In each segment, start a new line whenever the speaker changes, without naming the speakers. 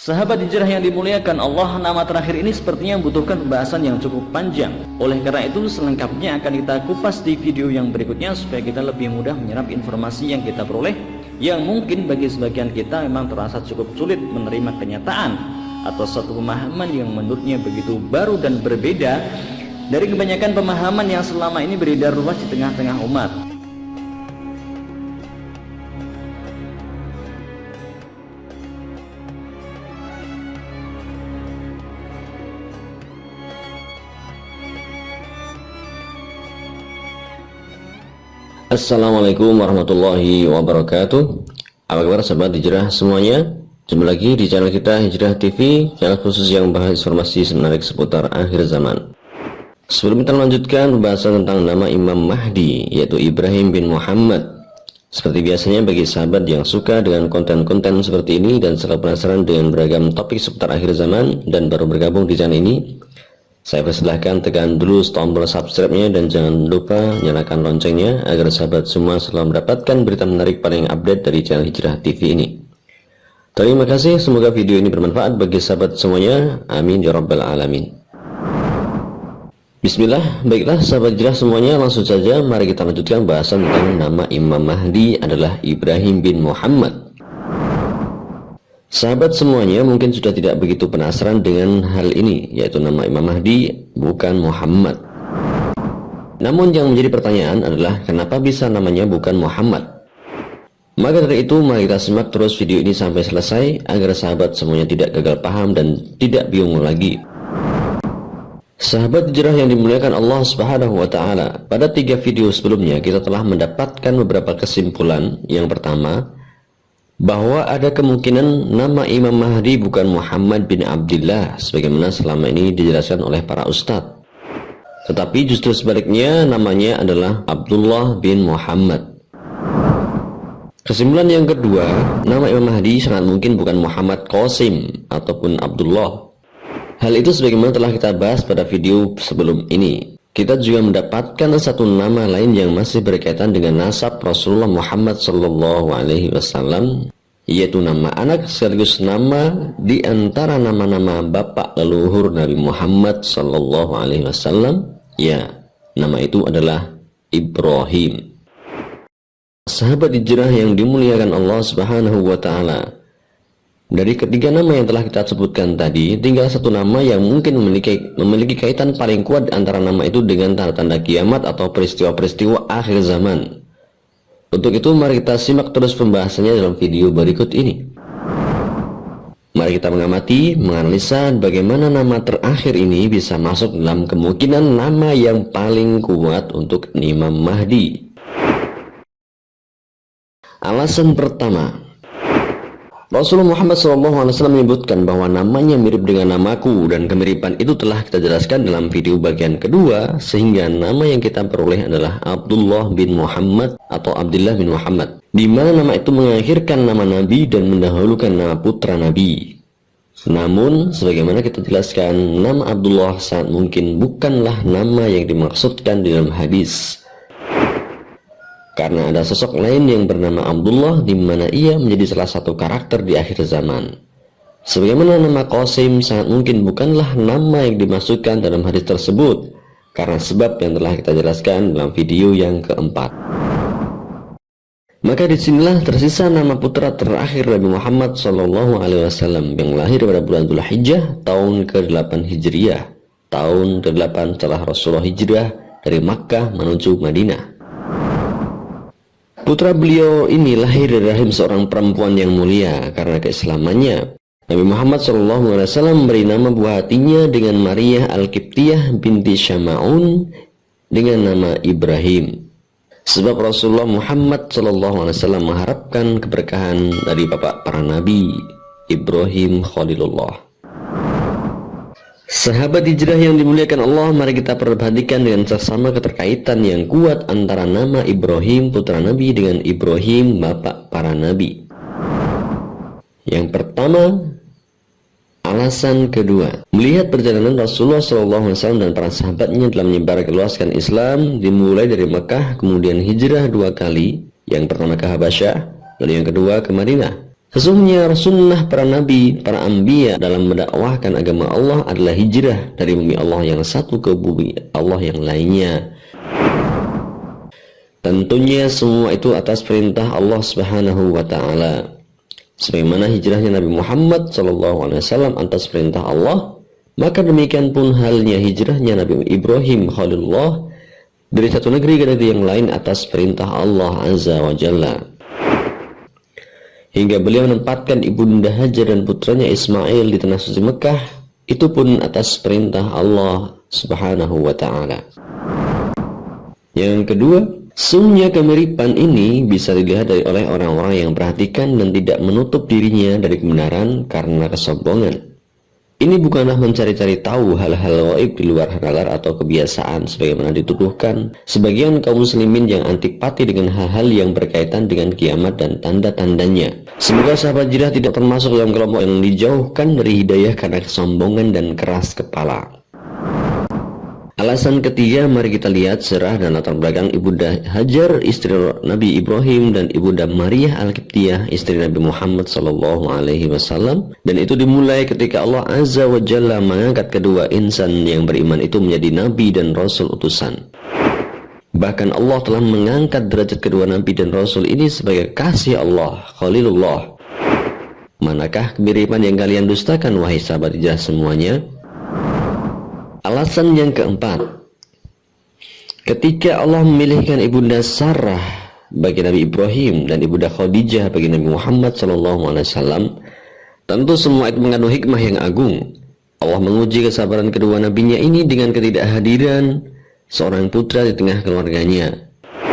Sahabat hijrah yang dimuliakan Allah, nama terakhir ini sepertinya membutuhkan pembahasan yang cukup panjang. Oleh karena itu, selengkapnya akan kita kupas di video yang berikutnya supaya kita lebih mudah menyerap informasi yang kita peroleh, yang mungkin bagi sebagian kita memang terasa cukup sulit menerima kenyataan atau suatu pemahaman yang menurutnya begitu baru dan berbeda dari kebanyakan pemahaman yang selama ini beredar luas di tengah-tengah umat.
Assalamualaikum warahmatullahi wabarakatuh. Apa kabar sahabat hijrah semuanya? Jumpa lagi di channel kita Hijrah TV, channel khusus yang membahas informasi menarik seputar akhir zaman. Sebelum kita lanjutkan pembahasan tentang nama Imam Mahdi, yaitu Ibrahim bin Muhammad, seperti biasanya bagi sahabat yang suka dengan konten-konten seperti ini dan selalu penasaran dengan beragam topik seputar akhir zaman dan baru bergabung di channel ini, saya persilahkan tekan dulu tombol subscribe-nya dan jangan lupa nyalakan loncengnya agar sahabat semua selalu mendapatkan berita menarik paling update dari channel Hijrah TV ini. Terima kasih, semoga video ini bermanfaat bagi sahabat semuanya. Amin ya rabbal alamin. Bismillah. Baiklah sahabat hijrah semuanya, langsung saja mari kita lanjutkan bahasan tentang nama Imam Mahdi adalah Ibrahim bin Muhammad. Sahabat semuanya mungkin sudah tidak begitu penasaran dengan hal ini, yaitu nama Imam Mahdi bukan Muhammad. Namun yang menjadi pertanyaan adalah kenapa bisa namanya bukan Muhammad? Maka dari itu mari kita simak terus video ini sampai selesai agar sahabat semuanya tidak gagal paham dan tidak bingung lagi. Sahabat hijrah yang dimuliakan Allah Subhanahu wa taala, pada 3 video sebelumnya kita telah mendapatkan beberapa kesimpulan. Yang pertama, bahwa ada kemungkinan nama Imam Mahdi bukan Muhammad bin Abdullah sebagaimana selama ini dijelaskan oleh para ustadz, tetapi justru sebaliknya namanya adalah Abdullah bin Muhammad. Kesimpulan yang kedua, nama Imam Mahdi sangat mungkin bukan Muhammad Qasim ataupun Abdullah. Hal itu sebagaimana telah kita bahas pada video sebelum ini. Kita juga mendapatkan satu nama lain yang masih berkaitan dengan nasab Rasulullah Muhammad SAW, yaitu nama anak sekaligus nama di antara nama-nama bapak leluhur Nabi Muhammad SAW. Ya, nama itu adalah Ibrahim. Sahabat hijrah yang dimuliakan Allah Subhanahu wa taala, dari ketiga nama yang telah kita sebutkan tadi, tinggal satu nama yang mungkin memiliki kaitan paling kuat antara nama itu dengan tanda-tanda kiamat atau peristiwa-peristiwa akhir zaman. Untuk itu mari kita simak terus pembahasannya dalam video berikut ini. Mari kita mengamati, menganalisa bagaimana nama terakhir ini bisa masuk dalam kemungkinan nama yang paling kuat untuk Imam Mahdi. Alasan pertama, Rasulullah Muhammad SAW menyebutkan bahwa namanya mirip dengan namaku, dan kemiripan itu telah kita jelaskan dalam video bagian kedua, sehingga nama yang kita peroleh adalah Abdullah bin Muhammad atau Abdullah bin Muhammad, di mana nama itu mengakhirkan nama Nabi dan mendahulukan nama putra Nabi. Namun, sebagaimana kita jelaskan, nama Abdullah sangat mungkin bukanlah nama yang dimaksudkan di dalam hadis, karena ada sosok lain yang bernama Abdullah di mana ia menjadi salah satu karakter di akhir zaman. Sebagaimana nama Qasim sangat mungkin bukanlah nama yang dimaksudkan dalam hadis tersebut, karena sebab yang telah kita jelaskan dalam video yang keempat. Maka disinilah tersisa nama putra terakhir Nabi Muhammad SAW yang lahir pada bulan Dzulhijjah tahun ke-8 Hijriah, tahun ke-8 setelah Rasulullah hijrah dari Makkah menuju Madinah. Putra beliau ini lahir dari rahim seorang perempuan yang mulia karena keislamannya. Nabi Muhammad SAW memberi nama buah hatinya dengan Maria Al-Qibtiyah binti Syama'un dengan nama Ibrahim. Sebab Rasulullah Muhammad SAW mengharapkan keberkahan dari bapak para nabi, Ibrahim Khalilullah. Sahabat hijrah yang dimuliakan Allah, mari kita perhatikan dengan seksama keterkaitan yang kuat antara nama Ibrahim putra Nabi dengan Ibrahim bapak para nabi. Yang pertama, alasan kedua, melihat perjalanan Rasulullah SAW dan para sahabatnya dalam menyebarluaskan Islam, dimulai dari Mekah, kemudian hijrah 2 kali, yang pertama ke Habasyah, lalu yang kedua ke Madinah. Sesungguhnya sunnah para nabi, para anbiya dalam mendakwahkan agama Allah adalah hijrah dari bumi Allah yang satu ke bumi Allah yang lainnya. Tentunya semua itu atas perintah Allah Subhanahu wa taala. Sebagaimana hijrahnya Nabi Muhammad SAW atas perintah Allah, maka demikian pun halnya hijrahnya Nabi Ibrahim Khalilullah dari satu negeri ke negeri yang lain atas perintah Allah Azza wa Jalla. Hingga beliau menempatkan ibunda Hajar dan putranya Ismail di tanah suci Mekah, itu pun atas perintah Allah Subhanahu wa taala. Yang kedua, sungguhnya kemiripan ini bisa dilihat oleh orang-orang yang perhatikan dan tidak menutup dirinya dari kebenaran karena kesombongan. Ini bukanlah mencari-cari tahu hal-hal gaib di luar nalar atau kebiasaan sebagaimana dituduhkan sebagian kaum muslimin yang antipati dengan hal-hal yang berkaitan dengan kiamat dan tanda-tandanya. Semoga sahabat hijrah tidak termasuk dalam kelompok yang dijauhkan dari hidayah karena kesombongan dan keras kepala. Alasan ketiga, mari kita lihat sejarah dan latar belakang ibunda Hajar, istri Nabi Ibrahim, dan ibunda Maryah Al-Qibtiyah, istri Nabi Muhammad SAW. Dan itu dimulai ketika Allah Azza wa Jalla mengangkat kedua insan yang beriman itu menjadi nabi dan rasul utusan. Bahkan Allah telah mengangkat derajat kedua nabi dan rasul ini sebagai kasih Allah, Khalilullah. Manakah kemiripan yang kalian dustakan, wahai sahabat hijrah semuanya? Alasan yang keempat, ketika Allah memilihkan ibunda Sarah bagi Nabi Ibrahim dan ibunda Khadijah bagi Nabi Muhammad SAW, tentu semua itu mengandung hikmah yang agung. Allah menguji kesabaran kedua nabinya ini dengan ketidakhadiran seorang putra di tengah keluarganya.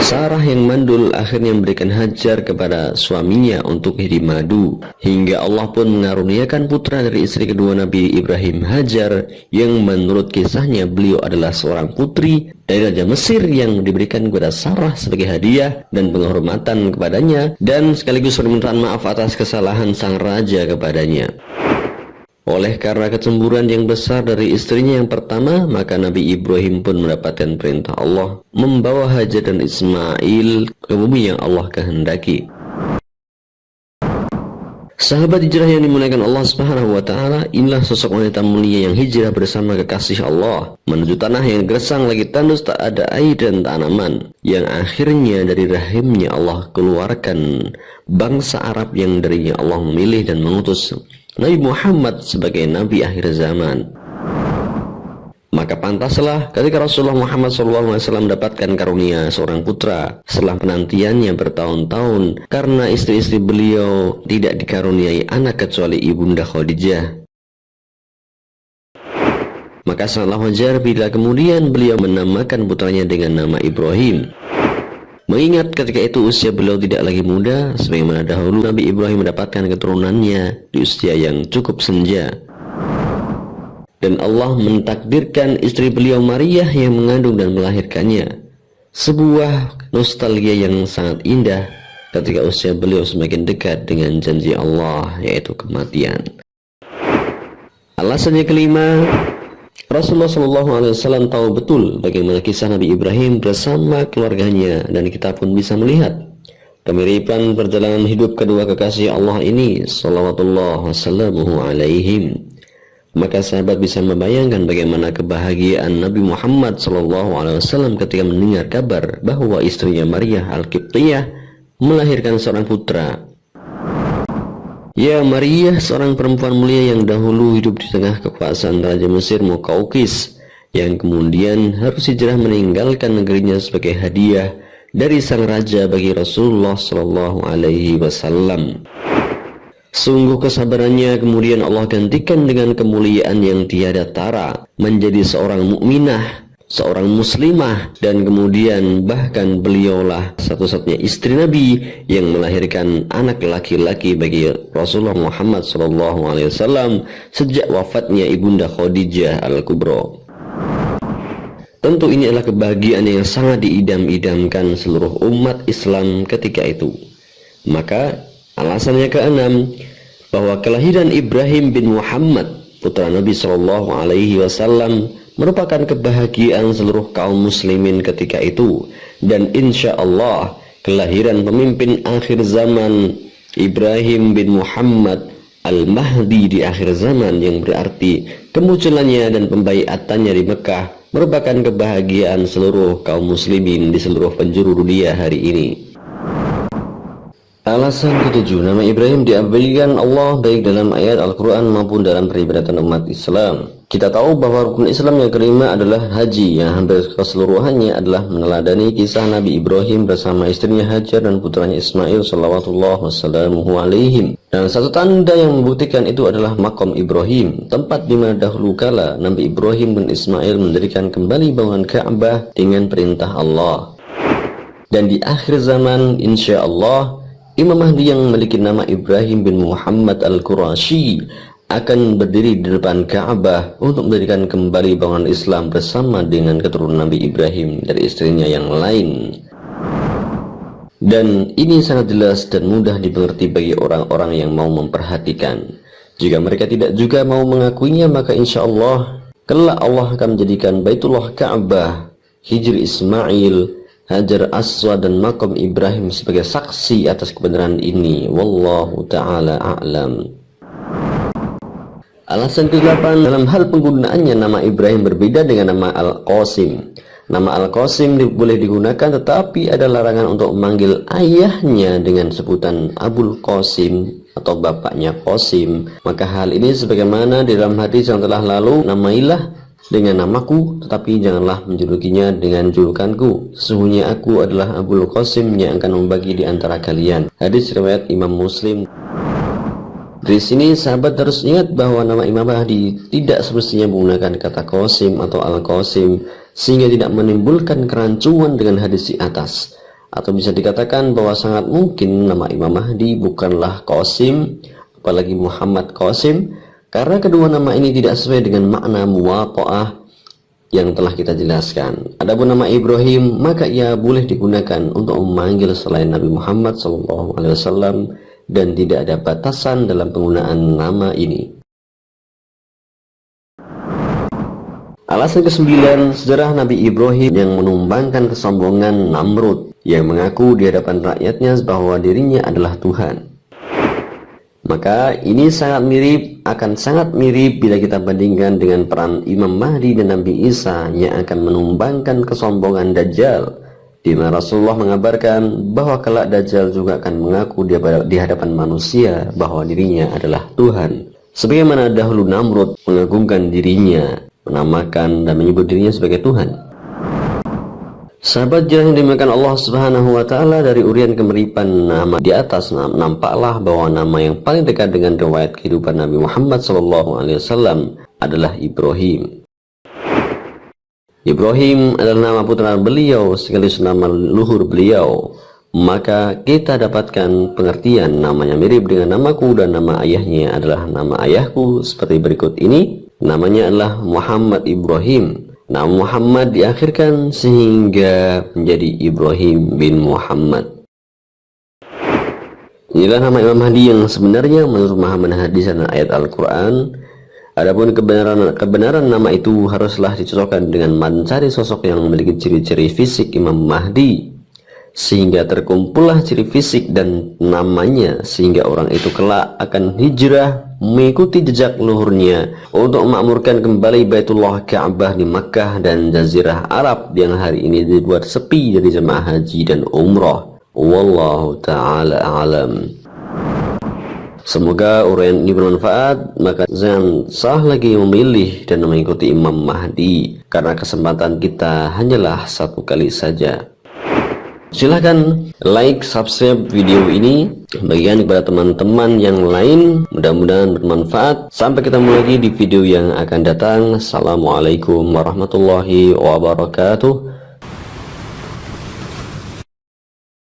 Sarah yang mandul akhirnya memberikan Hajar kepada suaminya untuk hiri madu, hingga Allah pun mengaruniakan putra dari istri kedua Nabi Ibrahim, Hajar, yang menurut kisahnya beliau adalah seorang putri dari Raja Mesir yang diberikan kepada Sarah sebagai hadiah dan penghormatan kepadanya, dan sekaligus permintaan maaf atas kesalahan sang raja kepadanya. Oleh karena kecemburuan yang besar dari istrinya yang pertama, maka Nabi Ibrahim pun mendapatkan perintah Allah membawa Hajar dan Ismail ke bumi yang Allah kehendaki. Sahabat hijrah yang dimuliakan Allah Subhanahu wa taala, inilah sosok wanita mulia yang hijrah bersama kekasih Allah menuju tanah yang gersang lagi tandus, tak ada air dan tanaman, yang akhirnya dari rahimnya Allah keluarkan bangsa Arab yang darinya Allah memilih dan mengutus Nabi Muhammad sebagai Nabi akhir zaman. Maka pantaslah ketika Rasulullah Muhammad SAW mendapatkan karunia seorang putra setelah penantiannya bertahun-tahun, karena istri-istri beliau tidak dikaruniai anak kecuali ibunda Khadijah. Maka sangatlah wajar bila kemudian beliau menamakan putranya dengan nama Ibrahim, mengingat ketika itu usia beliau tidak lagi muda sebagaimana dahulu Nabi Ibrahim mendapatkan keturunannya di usia yang cukup senja. Dan Allah mentakdirkan istri beliau Maryah yang mengandung dan melahirkannya. Sebuah nostalgia yang sangat indah ketika usia beliau semakin dekat dengan janji Allah, yaitu kematian. Alasannya kelima, Rasulullah SAW tahu betul bagaimana kisah Nabi Ibrahim bersama keluarganya, dan kita pun bisa melihat kemiripan perjalanan hidup kedua kekasih Allah ini sallallahu wasallamuhu alaihim. Maka sahabat bisa membayangkan bagaimana kebahagiaan Nabi Muhammad SAW ketika mendengar kabar bahwa istrinya Maryah Al-Qibtiyah melahirkan seorang putra. Ya, Maryah seorang perempuan mulia yang dahulu hidup di tengah kekuasaan Raja Mesir Muqawqis, yang kemudian harus hijrah meninggalkan negerinya sebagai hadiah dari sang raja bagi Rasulullah SAW. Sungguh kesabarannya kemudian Allah gantikan dengan kemuliaan yang tiada tara, menjadi seorang mukminah, seorang muslimah, dan kemudian bahkan beliaulah satu-satunya istri Nabi yang melahirkan anak laki-laki bagi Rasulullah Muhammad SAW sejak wafatnya ibunda Khadijah Al-Kubra. Tentu ini adalah kebahagiaan yang sangat diidam-idamkan seluruh umat Islam ketika itu. Maka alasannya keenam, bahwa kelahiran Ibrahim bin Muhammad putra Nabi SAW merupakan kebahagiaan seluruh kaum muslimin ketika itu, dan insya Allah kelahiran pemimpin akhir zaman Ibrahim bin Muhammad Al-Mahdi di akhir zaman, yang berarti kemunculannya dan pembaiatannya di Mekah merupakan kebahagiaan seluruh kaum muslimin di seluruh penjuru dunia hari ini. Alasan ketujuh, nama Ibrahim diabadikan Allah baik dalam ayat Al-Quran maupun dalam peribadatan umat Islam. Kita tahu bahwa rukun Islam yang kelima adalah haji, yang hampir keseluruhannya adalah meneladani kisah Nabi Ibrahim bersama istrinya Hajar dan putranya Ismail salawatullah wassalamuhu alaihim. Dan satu tanda yang membuktikan itu adalah Maqam Ibrahim, tempat di mana dahulu kala Nabi Ibrahim dan Ismail mendirikan kembali bangunan Ka'bah dengan perintah Allah. Dan di akhir zaman insya Allah Imam Mahdi yang memiliki nama Ibrahim bin Muhammad Al-Qurashi akan berdiri di depan Ka'bah untuk mendirikan kembali bangunan Islam bersama dengan keturunan Nabi Ibrahim dari istrinya yang lain. Dan ini sangat jelas dan mudah dimengerti bagi orang-orang yang mau memperhatikan. Jika mereka tidak juga mau mengakuinya, maka insya Allah kelak Allah akan menjadikan Baitullah Ka'bah, Hijr Ismail, Hajar Aswad dan Maqam Ibrahim sebagai saksi atas kebenaran ini. Wallahu ta'ala a'lam. Alasan ke-8, dalam hal penggunaannya nama Ibrahim berbeda dengan nama Al-Qasim. Nama Al-Qasim boleh digunakan, tetapi ada larangan untuk memanggil ayahnya dengan sebutan Abul Qasim atau bapaknya Qasim. Maka hal ini sebagaimana di dalam hadis yang telah lalu, namailah dengan namaku, tetapi janganlah menjulukinya dengan julukanku. Sesungguhnya aku adalah Abul Qasim yang akan membagi di antara kalian. Hadis riwayat Imam Muslim. Dari sini sahabat harus ingat bahwa nama Imam Mahdi tidak semestinya menggunakan kata Qasim atau Al-Qasim, sehingga tidak menimbulkan kerancuan dengan hadis di atas. Atau bisa dikatakan bahwa sangat mungkin nama Imam Mahdi bukanlah Qasim, apalagi Muhammad Qasim, karena kedua nama ini tidak sesuai dengan makna muwaqa'ah yang telah kita jelaskan. Adapun nama Ibrahim, maka ia boleh digunakan untuk memanggil selain Nabi Muhammad SAW, dan tidak ada batasan dalam penggunaan nama ini. Alasan ke-9, sejarah Nabi Ibrahim yang menumbangkan kesombongan Namrud yang mengaku di hadapan rakyatnya bahwa dirinya adalah Tuhan. Maka ini akan sangat mirip bila kita bandingkan dengan peran Imam Mahdi dan Nabi Isa yang akan menumbangkan kesombongan Dajjal, di mana Rasulullah mengabarkan bahwa kelak Dajjal juga akan mengaku di hadapan manusia bahwa dirinya adalah Tuhan. Sebagaimana dahulu Namrud mengagungkan dirinya, menamakan dan menyebut dirinya sebagai Tuhan. Sahabat yang dimakan Allah Subhanahu wa Ta'ala, dari urian kemiripan nama di atas nampaklah bahwa nama yang paling dekat dengan riwayat kehidupan Nabi Muhammad SAW adalah Ibrahim. Ibrahim adalah nama putra beliau sekaligus nama luhur beliau. Maka kita dapatkan pengertian namanya mirip dengan namaku dan nama ayahnya adalah nama ayahku seperti berikut ini. Namanya adalah Muhammad Ibrahim. Nama Muhammad diakhirkan sehingga menjadi Ibrahim bin Muhammad. Inilah nama Imam Mahdi yang sebenarnya menurut pemahaman hadis dan ayat Al-Quran. Adapun kebenaran nama itu haruslah dicocokkan dengan mencari sosok yang memiliki ciri-ciri fisik Imam Mahdi, sehingga terkumpullah ciri fisik dan namanya, sehingga orang itu kelak akan hijrah mengikuti jejak luhurnya untuk memakmurkan kembali Baitullah Ka'bah di Makkah dan Jazirah Arab yang hari ini dibuat sepi dari jemaah haji dan umrah. Wallahu ta'ala alam. Semoga uraian ini bermanfaat. Maka jangan salah lagi memilih dan mengikuti Imam Mahdi, karena kesempatan kita hanyalah satu kali saja. Silahkan like, subscribe video ini, bagikan kepada teman-teman yang lain. Mudah-mudahan bermanfaat. Sampai ketemu lagi di video yang akan datang. Assalamualaikum warahmatullahi wabarakatuh.